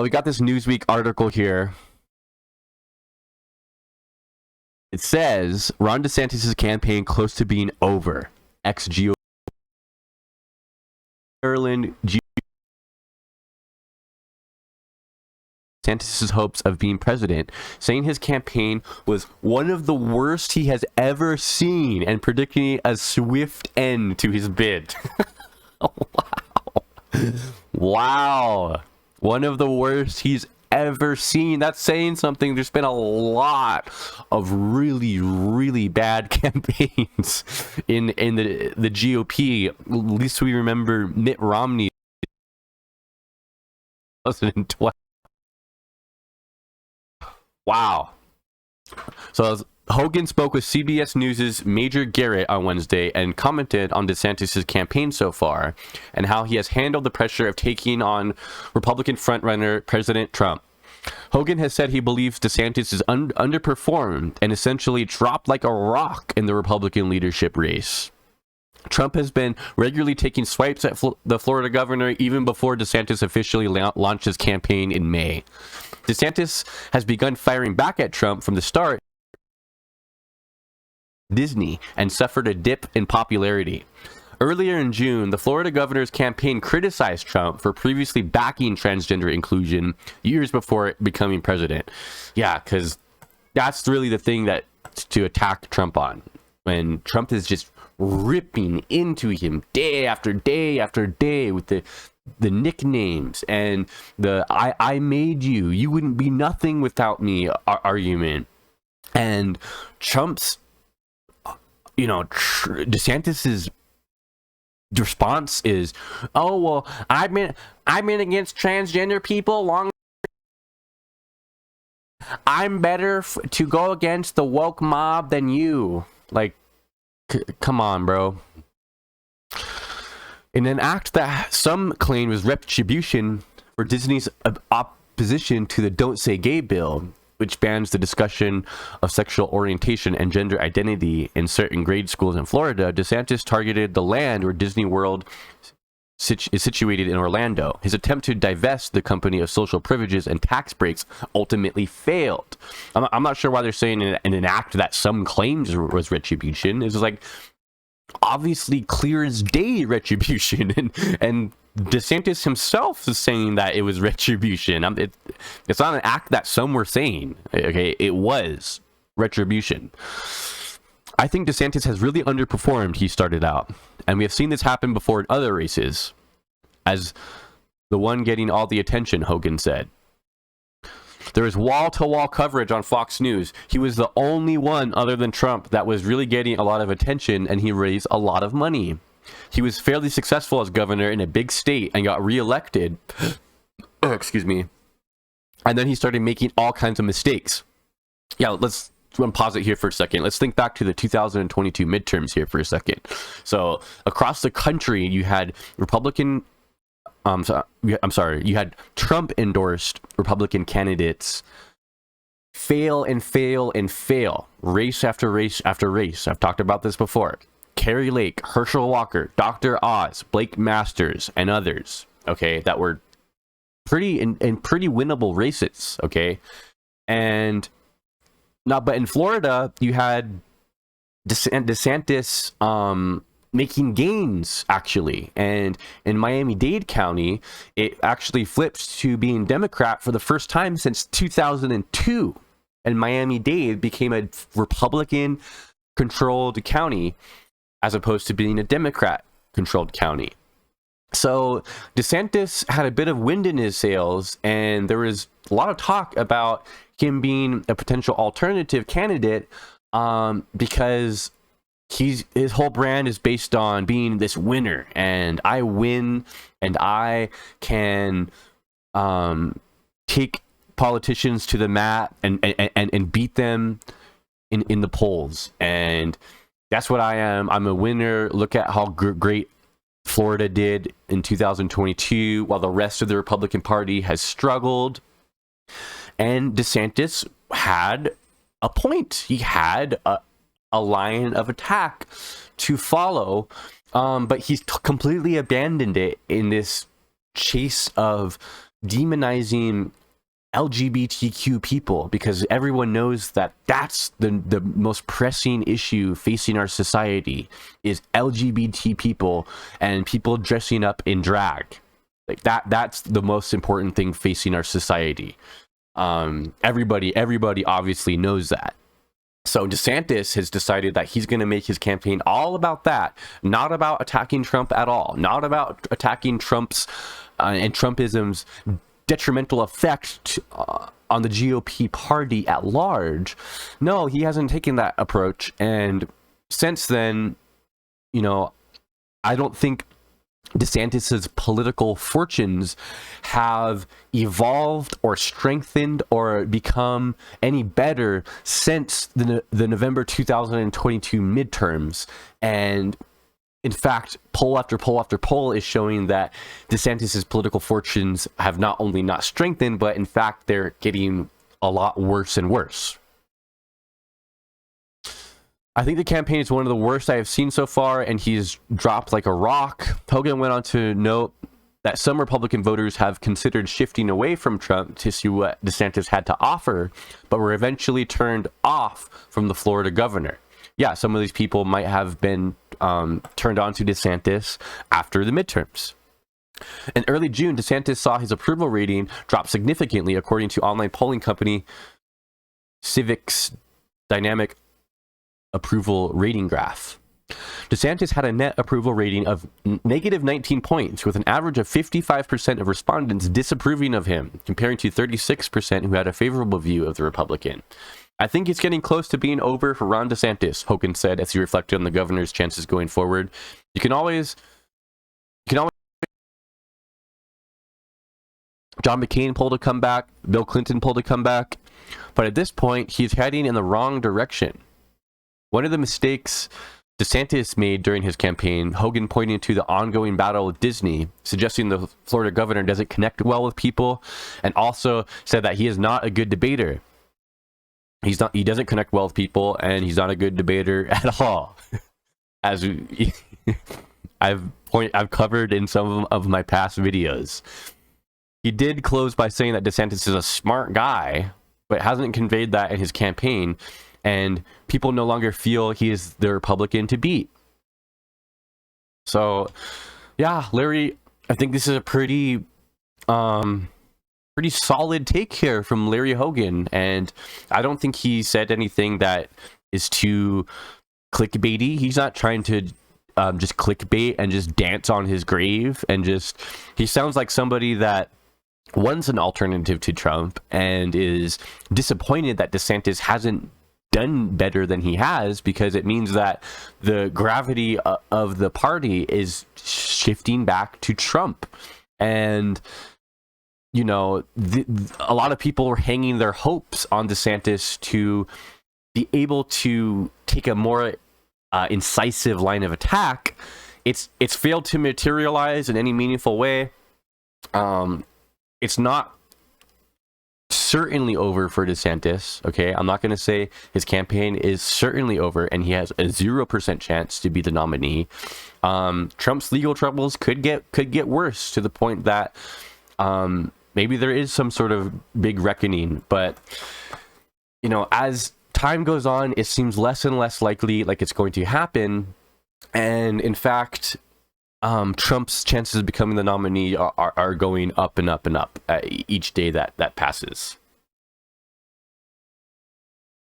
Well, we got this Newsweek article here. It says Ron DeSantis' campaign close to being over. Ex-GOP Maryland DeSantis' hopes of being president, saying his campaign was one of the worst he has ever seen and predicting a swift end to his bid. Wow. One of the worst he's ever seen. That's saying something. There's been a lot of really, really bad campaigns in the GOP. At least we remember Mitt Romney 2012. Wow. So Hogan spoke with CBS News' Major Garrett on Wednesday and commented on DeSantis' campaign so far and how he has handled the pressure of taking on Republican frontrunner President Trump. Hogan has said he believes DeSantis is underperformed and essentially dropped like a rock in the Republican leadership race. Trump has been regularly taking swipes at the Florida governor even before DeSantis officially launched his campaign in May. DeSantis has begun firing back at Trump from the start Disney and suffered a dip in popularity. Earlier in June, the Florida governor's campaign criticized Trump for previously backing transgender inclusion years before becoming president. Yeah, because that's really the thing that to attack Trump on. When Trump is just ripping into him day after day after day with the nicknames and the I made you, you wouldn't be nothing without me argument. And Trump's, DeSantis's response is, oh, well, I've been against transgender people long. I'm better to go against the woke mob than you. Like, come on, bro. In an act that some claim was retribution for Disney's opposition to the Don't Say Gay bill, which bans the discussion of sexual orientation and gender identity in certain grade schools in Florida, DeSantis targeted the land where Disney World is situated in Orlando. His attempt to divest the company of social privileges and tax breaks ultimately failed. I'm not sure why they're saying in an act that some claims was retribution. It's like obviously clear as day retribution, and DeSantis himself is saying that it was retribution. It's not an act that some were saying. Okay, it was retribution. I think DeSantis has really underperformed. He started out, and we have seen this happen before in other races, as the one getting all the attention, Hogan said. There is wall-to-wall coverage on Fox News. He was the only one other than Trump that was really getting a lot of attention, and he raised a lot of money. He was fairly successful as governor in a big state and got reelected. Excuse me. And then he started making all kinds of mistakes. Yeah, let's pause it here for a second. Let's think back to the 2022 midterms here for a second. So across the country, you had you had Trump endorsed Republican candidates fail and fail and fail, race after race after race. I've talked about this before. Carrie Lake, Herschel Walker, Dr. Oz, Blake Masters, and others, okay, that were pretty winnable races, okay? And now, but in Florida, you had DeSantis making gains, actually. And in Miami-Dade County, it actually flipped to being Democrat for the first time since 2002. And Miami-Dade became a Republican-controlled county as opposed to being a Democrat-controlled county. So DeSantis had a bit of wind in his sails, and there was a lot of talk about him being a potential alternative candidate because his whole brand is based on being this winner, and I win, and I can take politicians to the mat and beat them in the polls. And that's what I am. I'm a winner. Look at how great Florida did in 2022 while the rest of the Republican Party has struggled. And DeSantis had a point. He had a line of attack to follow, but he's completely abandoned it in this chase of demonizing LGBTQ people, because everyone knows that that's the most pressing issue facing our society is LGBT people and people dressing up in drag. Like that's the most important thing facing our society. Everybody obviously knows that. So DeSantis has decided that he's going to make his campaign all about that, not about attacking Trump at all, not about attacking Trump's and Trumpism's detrimental effect on the GOP party at large. No, he hasn't taken that approach. And since then, I don't think DeSantis's political fortunes have evolved or strengthened or become any better since the November 2022 midterms. And in fact, poll after poll after poll is showing that DeSantis's political fortunes have not only not strengthened, but in fact, they're getting a lot worse and worse. I think the campaign is one of the worst I have seen so far, and he's dropped like a rock. Hogan went on to note that some Republican voters have considered shifting away from Trump to see what DeSantis had to offer, but were eventually turned off from the Florida governor. Yeah, some of these people might have been turned on to DeSantis after the midterms. In early June, DeSantis saw his approval rating drop significantly, according to online polling company Civic's dynamic approval rating graph. DeSantis had a net approval rating of negative 19 points, with an average of 55% of respondents disapproving of him, comparing to 36% who had a favorable view of the Republican. I think it's getting close to being over for Ron DeSantis, Hogan said as he reflected on the governor's chances going forward. You can always John McCain pulled a comeback, Bill Clinton pulled a comeback, but at this point, he's heading in the wrong direction. One of the mistakes DeSantis made during his campaign, Hogan pointing to the ongoing battle with Disney, suggesting the Florida governor doesn't connect well with people, and also said that he is not a good debater. He doesn't connect well with people, and he's not a good debater at all. As I've covered in some of my past videos. He did close by saying that DeSantis is a smart guy, but hasn't conveyed that in his campaign, and people no longer feel he is the Republican to beat. So, yeah, Larry, I think this is a pretty solid take here from Larry Hogan, and I don't think he said anything that is too clickbaity. He's not trying to just clickbait and just dance on his grave, and he sounds like somebody that wants an alternative to Trump and is disappointed that DeSantis hasn't done better than he has, because it means that the gravity of the party is shifting back to Trump. And a lot of people are hanging their hopes on DeSantis to be able to take a more incisive line of attack. It's failed to materialize in any meaningful way. It's not certainly over for DeSantis. Okay, I'm not going to say his campaign is certainly over and he has a 0% chance to be the nominee. Trump's legal troubles could get worse, to the point that maybe there is some sort of big reckoning. But as time goes on, it seems less and less likely like it's going to happen. And in fact, Trump's chances of becoming the nominee are going up and up and up each day that passes.